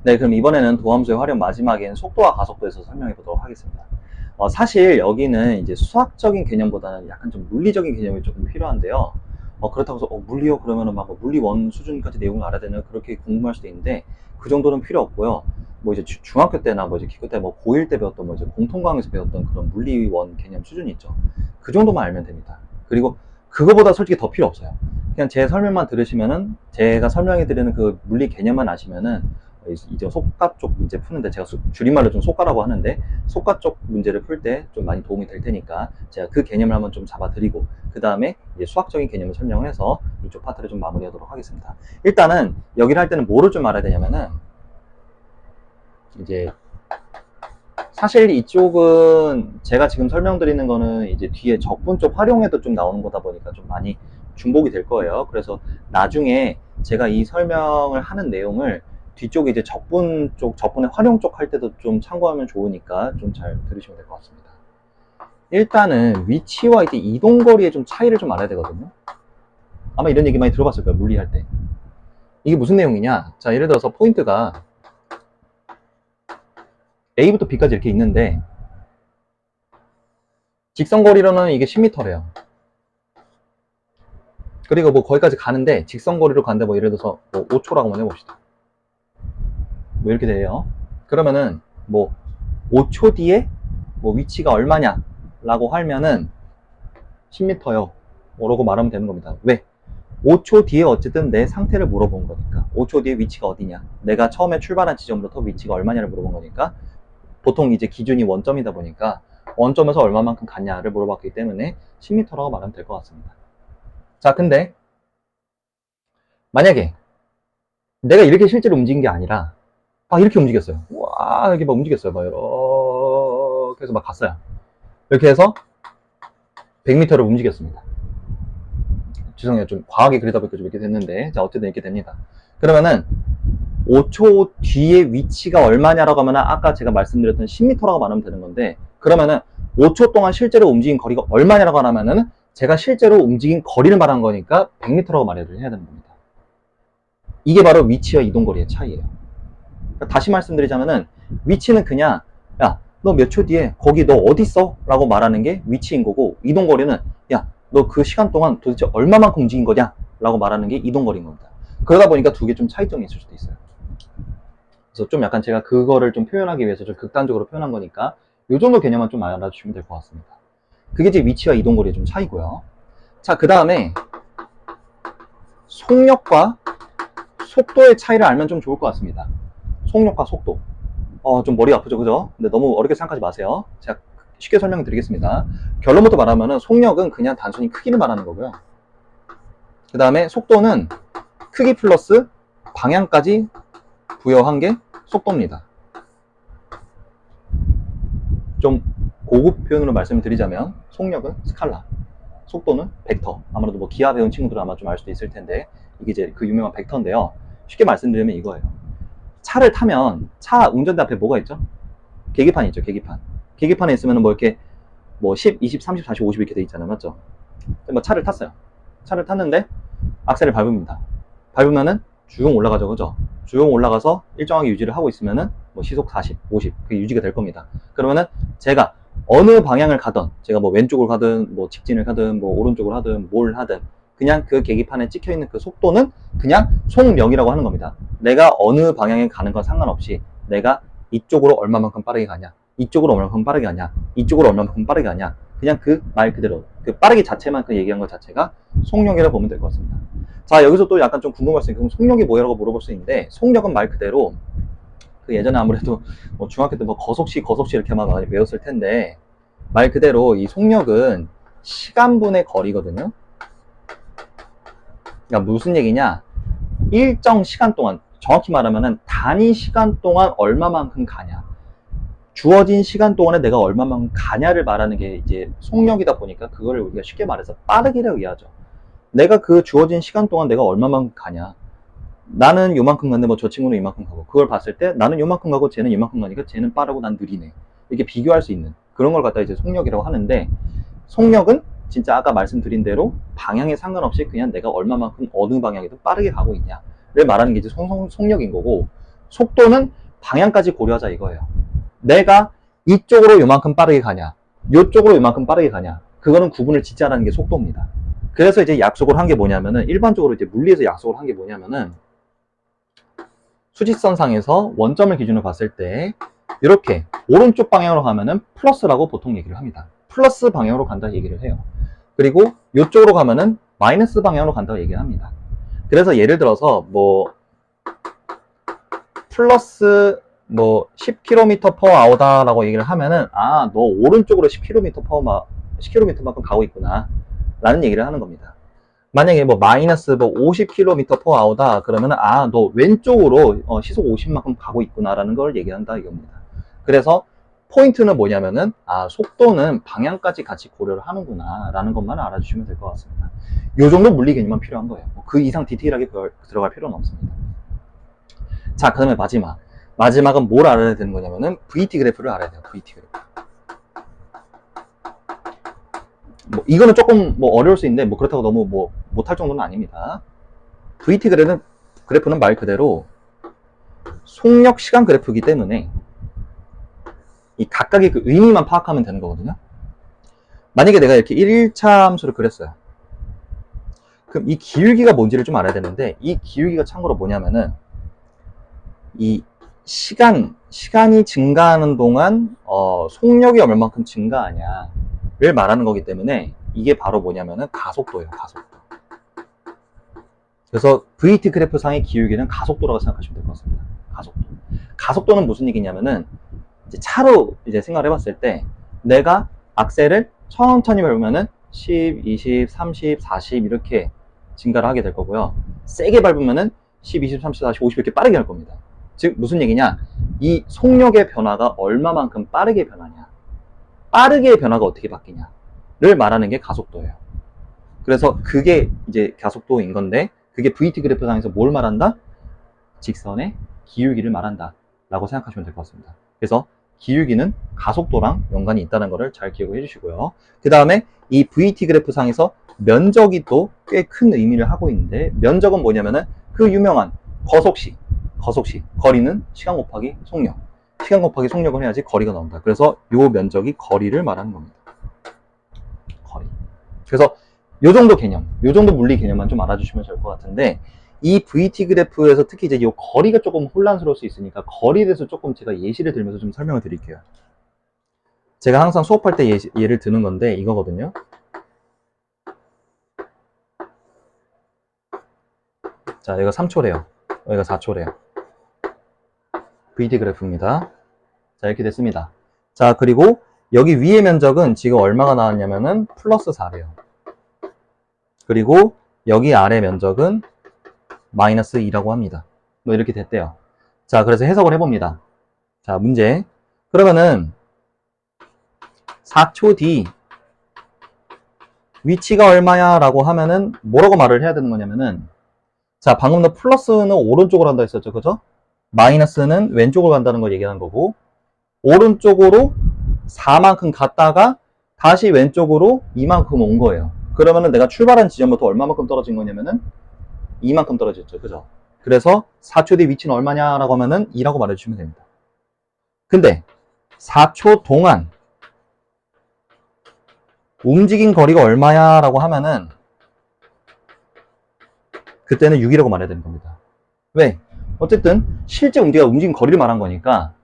네, 그럼 이번에는 도함수의 활용 마지막엔 속도와 가속도에서 설명해 보도록 하겠습니다. 사실 여기는 이제 수학적인 개념보다는 약간 좀 물리적인 개념이 조금 필요한데요. 그렇다고 해서 물리요? 그러면은 막 물리 원 수준까지 내용을 알아야 되나 그렇게 궁금할 수도 있는데 그 정도는 필요 없고요. 뭐 이제 중학교 때나 뭐 이제 기초 때 뭐 고1 때 배웠던 뭐 이제 공통과학에서 배웠던 그런 물리원 개념 수준이 있죠. 그 정도만 알면 됩니다. 그리고 그거보다 솔직히 더 필요 없어요. 그냥 제 설명만 들으시면은 제가 설명해 드리는 그 물리 개념만 아시면은 이제 속가 쪽 문제 푸는데 제가 줄임말로 좀 속가라고 하는데 속가 쪽 문제를 풀 때 좀 많이 도움이 될 테니까 제가 그 개념을 한번 좀 잡아드리고 그 다음에 이제 수학적인 개념을 설명을 해서 이쪽 파트를 좀 마무리하도록 하겠습니다. 일단은 여기를 할 때는 뭐를 좀 알아야 되냐면은 이제 사실 이쪽은 제가 지금 설명드리는 거는 이제 뒤에 적분 쪽 활용해도 좀 나오는 거다 보니까 좀 많이 중복이 될 거예요. 그래서 나중에 제가 이 설명을 하는 내용을 뒤쪽에 이제 적분 쪽, 적분의 활용 쪽 할 때도 좀 참고하면 좋으니까 좀 잘 들으시면 될 것 같습니다. 일단은 위치와 이제 이동거리의 좀 차이를 좀 알아야 되거든요. 아마 이런 얘기 많이 들어봤을 거예요, 물리할 때. 이게 무슨 내용이냐? 자, 예를 들어서 포인트가 A부터 B까지 이렇게 있는데 직선거리로는 이게 10m래요. 그리고 뭐 거기까지 가는데 직선거리로 가는데 뭐 예를 들어서 뭐 5초라고 한번 해봅시다. 뭐 이렇게 돼요. 그러면은 뭐 5초 뒤에 뭐 위치가 얼마냐 라고 하면은 10m요 라고 말하면 되는 겁니다. 왜? 5초 뒤에 어쨌든 내 상태를 물어본 거니까 5초 뒤에 위치가 어디냐, 내가 처음에 출발한 지점부터 위치가 얼마냐를 물어본 거니까 보통 이제 기준이 원점이다 보니까 원점에서 얼마만큼 갔냐를 물어봤기 때문에 10m라고 말하면 될 것 같습니다. 자, 근데 만약에 내가 이렇게 실제로 움직인 게 아니라 막 이렇게 움직였어요. 와, 이렇게 막 움직였어요. 막 이렇게 해서 막 갔어요. 이렇게 해서 100m를 움직였습니다. 죄송해요. 좀 과하게 그리다 보니까 좀 이렇게 됐는데, 자, 어쨌든 이렇게 됩니다. 그러면은 5초 뒤에 위치가 얼마냐라고 하면은 아까 제가 말씀드렸던 10m라고 말하면 되는 건데, 그러면은 5초 동안 실제로 움직인 거리가 얼마냐라고 하면은 제가 실제로 움직인 거리를 말한 거니까 100m라고 말해야 되는 겁니다. 이게 바로 위치와 이동거리의 차이예요. 그러니까 다시 말씀드리자면은 위치는 그냥 야, 너 몇 초 뒤에 거기 너 어디 있어? 라고 말하는 게 위치인 거고, 이동거리는 야, 너 그 시간 동안 도대체 얼마만큼 움직인 거냐? 라고 말하는 게 이동거리인 겁니다. 그러다 보니까 두 개 좀 차이점이 있을 수도 있어요. 그래서 좀 약간 제가 그거를 좀 표현하기 위해서 좀 극단적으로 표현한 거니까 요 정도 개념만 좀 알아주시면 될 것 같습니다. 그게 이제 위치와 이동거리의 좀 차이고요. 자, 그 다음에 속력과 속도의 차이를 알면 좀 좋을 것 같습니다. 속력과 속도. 좀 머리 아프죠, 그죠? 근데 너무 어렵게 생각하지 마세요. 제가 쉽게 설명드리겠습니다. 결론부터 말하면은 속력은 그냥 단순히 크기를 말하는 거고요. 그 다음에 속도는 크기 플러스 방향까지 부여한 게 속도입니다. 좀 고급 표현으로 말씀을 드리자면 속력은 스칼라, 속도는 벡터. 아무래도 뭐 기하 배운 친구들은 아마 좀 알 수도 있을 텐데 이게 이제 그 유명한 벡터인데요. 쉽게 말씀드리면 이거예요. 차를 타면 차 운전대 앞에 뭐가 있죠? 계기판이 있죠, 계기판. 계기판에 있으면 뭐 이렇게 뭐 10, 20, 30, 40, 50 이렇게 돼 있잖아요, 맞죠? 뭐 차를 탔어요. 차를 탔는데 악셀을 밟습니다. 밟으면은 쭉 올라가죠, 그죠? 쭉 올라가서 일정하게 유지를 하고 있으면은 뭐 시속 40, 50 그게 유지가 될 겁니다. 그러면은 제가 어느 방향을 가든, 제가 뭐 왼쪽을 가든 뭐 직진을 가든 뭐 오른쪽을 하든 뭘 하든 그냥 그 계기판에 찍혀 있는 그 속도는 그냥 속력이라고 하는 겁니다. 내가 어느 방향에 가는 건 상관없이 내가 이쪽으로 얼마만큼 빠르게 가냐, 이쪽으로 얼마만큼 빠르게 가냐, 이쪽으로 얼마만큼 빠르게 가냐, 그냥 그 말 그대로 그 빠르기 자체만 그 얘기한 것 자체가 속력이라고 보면 될 것 같습니다. 자, 여기서 또 약간 좀 궁금할 수 있는, 그럼 속력이 뭐야라고 물어볼 수 있는데, 속력은 말 그대로 그 예전에 아무래도 뭐 중학교 때 뭐 거속시 이렇게만 많이 배웠을 텐데, 말 그대로 이 속력은 시간분의 거리거든요. 그러니까 무슨 얘기냐? 일정 시간 동안, 정확히 말하면은 단위 시간 동안 얼마만큼 가냐, 주어진 시간 동안에 내가 얼마만큼 가냐를 말하는 게 이제 속력이다 보니까 그거를 우리가 쉽게 말해서 빠르기라고 이해하죠. 내가 그 주어진 시간 동안 내가 얼마만큼 가냐, 나는 요만큼 갔는데 뭐 저 친구는 이만큼 가고, 그걸 봤을 때 나는 요만큼 가고 쟤는 이만큼 가니까 쟤는 빠르고 난 느리네, 이렇게 비교할 수 있는 그런 걸 갖다 이제 속력이라고 하는데, 속력은 진짜 아까 말씀드린 대로 방향에 상관없이 그냥 내가 얼마만큼 어느 방향이든 빠르게 가고 있냐를 말하는 게 이제 속력인 거고, 속도는 방향까지 고려하자 이거예요. 내가 이쪽으로 요만큼 빠르게 가냐, 이쪽으로 요만큼 빠르게 가냐, 그거는 구분을 짓자라는 게 속도입니다. 그래서 이제 약속을 한 게 뭐냐면은, 일반적으로 이제 물리에서 약속을 한 게 뭐냐면은, 수직선상에서 원점을 기준으로 봤을 때 이렇게 오른쪽 방향으로 가면은 플러스라고 보통 얘기를 합니다. 플러스 방향으로 간다 얘기를 해요. 그리고 이쪽으로 가면은 마이너스 방향으로 간다고 얘기를 합니다. 그래서 예를 들어서 뭐 플러스 뭐 10km/h다 라고 얘기를 하면은, 아, 너 오른쪽으로 10km만큼 가고 있구나 라는 얘기를 하는 겁니다. 만약에 뭐 마이너스 뭐 50km/h다 그러면은, 아, 너 왼쪽으로 시속 50만큼 가고 있구나 라는 걸 얘기한다 이겁니다. 그래서 포인트는 뭐냐면은, 아, 속도는 방향까지 같이 고려를 하는구나 라는 것만 알아주시면 될 것 같습니다. 요 정도 물리 개념만 필요한 거예요. 그 이상 디테일하게 들어갈 필요는 없습니다. 자, 그 다음에 마지막은 뭘 알아야 되는 거냐면은 VT 그래프를 알아야 돼요. VT 그래프. 뭐 이거는 조금 뭐 어려울 수 있는데 뭐 그렇다고 너무 뭐 못할 정도는 아닙니다. VT 그래프는 말 그대로 속력 시간 그래프이기 때문에 이 각각의 그 의미만 파악하면 되는 거거든요. 만약에 내가 이렇게 1차 함수를 그렸어요. 그럼 이 기울기가 뭔지를 좀 알아야 되는데, 이 기울기가 참고로 뭐냐면은 이 시간이 증가하는 동안 속력이 얼마만큼 증가하냐를 말하는 거기 때문에, 이게 바로 뭐냐면은 가속도예요. 가속도. 그래서 VT 그래프 상의 기울기는 가속도라고 생각하시면 될 것 같습니다. 가속도. 가속도는 무슨 얘기냐면은, 이제 차로 이제 생각을 해봤을 때 내가 악셀을 천천히 밟으면은 10, 20, 30, 40 이렇게 증가를 하게 될 거고요. 세게 밟으면은 10, 20, 30, 40, 50 이렇게 빠르게 할 겁니다. 즉 무슨 얘기냐? 이 속력의 변화가 얼마만큼 빠르게 변하냐, 빠르게 변화가 어떻게 바뀌냐를 말하는 게 가속도예요. 그래서 그게 이제 가속도인 건데, 그게 VT 그래프상에서 뭘 말한다? 직선의 기울기를 말한다 라고 생각하시면 될 것 같습니다. 그래서 기울기는 가속도랑 연관이 있다는 것을 잘 기억을 해주시고요. 그 다음에 이 VT 그래프상에서 면적이 또 꽤 큰 의미를 하고 있는데, 면적은 뭐냐면은 그 유명한 거속시, 거리는 시간 곱하기 속력, 시간 곱하기 속력을 해야지 거리가 나온다. 그래서 요 면적이 거리를 말하는 겁니다. 거리. 그래서 요 정도 개념, 요 정도 물리 개념만 좀 알아주시면 좋을 것 같은데, 이 VT 그래프에서 특히 이제 요 거리가 조금 혼란스러울 수 있으니까 거리에 대해서 조금 제가 예시를 들면서 좀 설명을 드릴게요. 제가 항상 수업할 때 예를 드는 건데 이거거든요. 자, 여기가 3초래요. 여기가 4초래요. VT 그래프입니다. 자, 이렇게 됐습니다. 자, 그리고 여기 위의 면적은 지금 얼마가 나왔냐면은 플러스 4래요. 그리고 여기 아래 면적은 마이너스 2라고 합니다. 뭐 이렇게 됐대요. 자, 그래서 해석을 해봅니다. 자, 문제. 그러면은 4초 뒤 위치가 얼마야 라고 하면은 뭐라고 말을 해야 되는 거냐면은, 자, 방금 도 플러스는 오른쪽으로 간다 했었죠. 그죠? 마이너스는 왼쪽으로 간다는 걸 얘기하는 거고, 오른쪽으로 4만큼 갔다가 다시 왼쪽으로 2만큼 온 거예요. 그러면은 내가 출발한 지점부터 얼마만큼 떨어진 거냐면은 2만큼 떨어졌죠. 그죠? 그래서 4초 뒤 위치는 얼마냐라고 하면은 2라고 말해주시면 됩니다. 근데 4초 동안 움직인 거리가 얼마야 라고 하면은 그때는 6이라고 말해야 되는 겁니다. 왜? 어쨌든 실제 움직인 거리를 말한 거니까,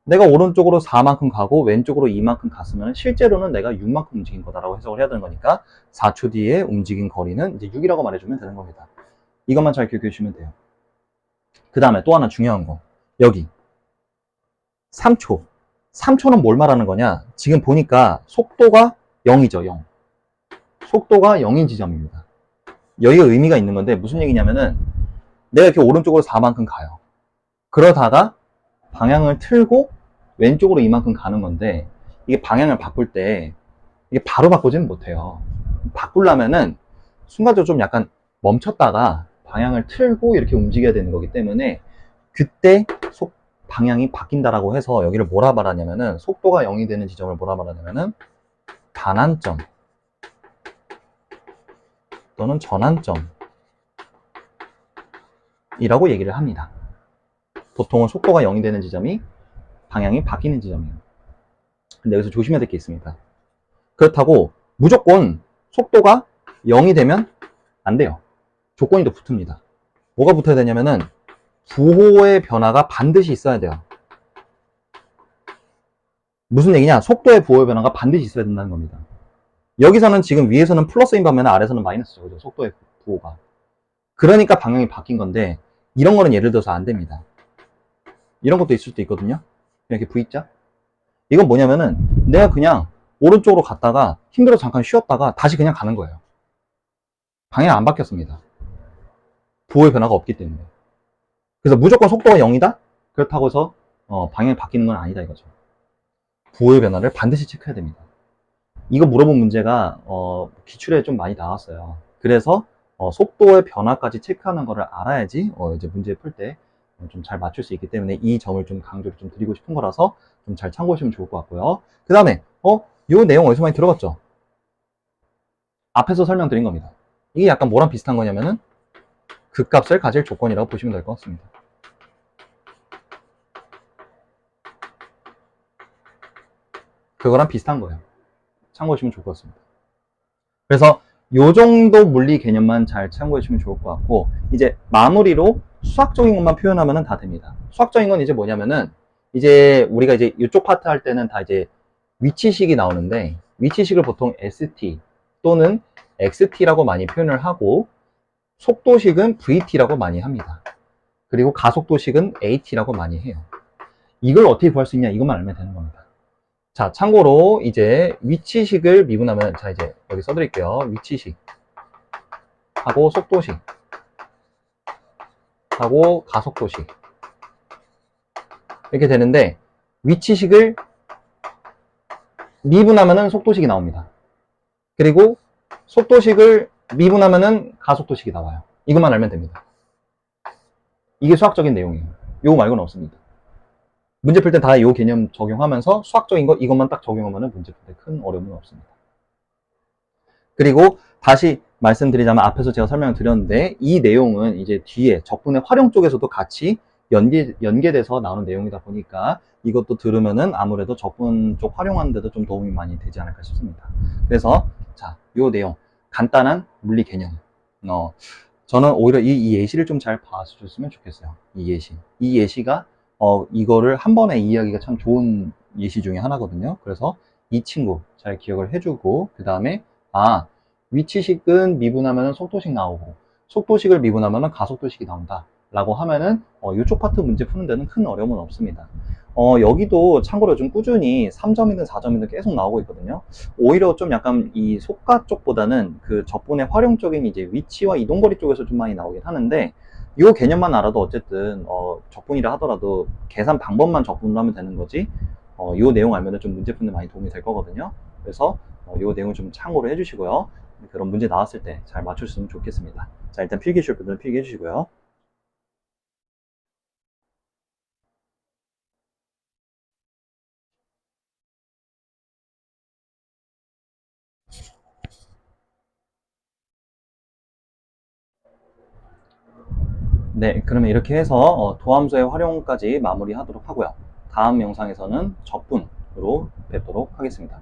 내가 오른쪽으로 4만큼 가고 왼쪽으로 2만큼 갔으면 실제로는 내가 6만큼 움직인 거다라고 해석을 해야 되는 거니까 4초 뒤에 움직인 거리는 이제 6이라고 말해주면 되는 겁니다. 이것만 잘 기억해 주시면 돼요. 그 다음에 또 하나 중요한 거, 여기 3초. 3초는 뭘 말하는 거냐? 지금 보니까 속도가 0이죠. 0. 속도가 0인 지점입니다. 여기가 의미가 있는 건데, 무슨 얘기냐면은 내가 이렇게 오른쪽으로 4만큼 가요. 그러다가 방향을 틀고 왼쪽으로 이만큼 가는 건데, 이게 방향을 바꿀 때 이게 바로 바꾸지는 못해요. 바꾸려면은 순간적으로 좀 약간 멈췄다가 방향을 틀고 이렇게 움직여야 되는 거기 때문에, 그때 방향이 바뀐다라고 해서 여기를 뭐라 말하냐면은, 속도가 0이 되는 지점을 뭐라 말하냐면은 반환점 또는 전환점이라고 얘기를 합니다. 보통은 속도가 0이 되는 지점이 방향이 바뀌는 지점이에요. 근데 여기서 조심해야 될 게 있습니다. 그렇다고 무조건 속도가 0이 되면 안 돼요. 조건이 더 붙습니다. 뭐가 붙어야 되냐면은 부호의 변화가 반드시 있어야 돼요. 무슨 얘기냐? 속도의 부호의 변화가 반드시 있어야 된다는 겁니다. 여기서는 지금 위에서는 플러스인 반면에 아래서는 마이너스죠. 그죠? 속도의 부호가. 그러니까 방향이 바뀐 건데 이런 거는 예를 들어서 안 됩니다. 이런 것도 있을 수도 있거든요. 이렇게 V자. 이건 뭐냐면은 내가 그냥 오른쪽으로 갔다가 힘들어서 잠깐 쉬었다가 다시 그냥 가는 거예요. 방향 안 바뀌었습니다. 부호의 변화가 없기 때문에. 그래서 무조건 속도가 0이다? 그렇다고 해서 방향이 바뀌는 건 아니다 이거죠. 부호의 변화를 반드시 체크해야 됩니다. 이거 물어본 문제가 기출에 좀 많이 나왔어요. 그래서 속도의 변화까지 체크하는 거를 알아야지 이제 문제 풀 때 좀 잘 맞출 수 있기 때문에 이 점을 좀 강조를 좀 드리고 싶은 거라서 좀 잘 참고하시면 좋을 것 같고요. 그 다음에 요 내용 어디서 많이 들어봤죠? 앞에서 설명드린 겁니다. 이게 약간 뭐랑 비슷한 거냐면은 극값을 가질 조건이라고 보시면 될 것 같습니다. 그거랑 비슷한 거예요. 참고하시면 좋을 것 같습니다. 그래서 요 정도 물리 개념만 잘 참고해 주시면 좋을 것 같고, 이제 마무리로 수학적인 것만 표현하면 다 됩니다. 수학적인 건 이제 뭐냐면은 이제 우리가 이제 이쪽 파트 할 때는 다 이제 위치식이 나오는데, 위치식을 보통 ST 또는 XT라고 많이 표현을 하고, 속도식은 VT라고 많이 합니다. 그리고 가속도식은 AT라고 많이 해요. 이걸 어떻게 구할 수 있냐, 이것만 알면 되는 겁니다. 자, 참고로 이제 위치식을 미분하면, 자, 이제 여기 써드릴게요. 위치식 하고 속도식 하고 가속도식 이렇게 되는데, 위치식을 미분하면은 속도식이 나옵니다. 그리고 속도식을 미분하면은 가속도식이 나와요. 이것만 알면 됩니다. 이게 수학적인 내용이에요. 요거 말고는 없습니다. 문제 풀 때 다 요 개념 적용하면서 수학적인 거 이것만 딱 적용하면은 문제 풀 때 큰 어려움은 없습니다. 그리고 다시 말씀드리자면 앞에서 제가 설명을 드렸는데 이 내용은 이제 뒤에 적분의 활용 쪽에서도 같이 연계돼서 나오는 내용이다 보니까 이것도 들으면은 아무래도 적분 쪽 활용하는 데도 좀 도움이 많이 되지 않을까 싶습니다. 그래서 자, 요 내용 간단한 물리 개념. 저는 오히려 이 예시를 좀 잘 봐주셨으면 좋겠어요. 이 예시가 이거를 한 번에 이해하기가 참 좋은 예시 중에 하나거든요. 그래서 이 친구 잘 기억을 해주고 그 다음에 위치식은 미분하면 속도식 나오고 속도식을 미분하면 가속도식이 나온다 라고 하면은 이쪽 파트 문제 푸는 데는 큰 어려움은 없습니다. 여기도 참고로 좀 꾸준히 3점이든 4점이든 계속 나오고 있거든요. 오히려 좀 약간 이 속가 쪽보다는 그 적분의 활용적인 이제 위치와 이동거리 쪽에서 좀 많이 나오긴 하는데 이 개념만 알아도 어쨌든 적분이라 하더라도 계산 방법만 적분을 하면 되는 거지 이 내용 알면 좀 문제 푸는 데 많이 도움이 될 거거든요. 그래서 이 내용 좀 참고로 해주시고요. 그런 문제 나왔을 때 잘 맞추셨으면 좋겠습니다. 자, 일단 필기 주실 분들은 필기 해주시고요. 네, 그러면 이렇게 해서 도함수의 활용까지 마무리하도록 하고요. 다음 영상에서는 적분으로 뵙도록 하겠습니다.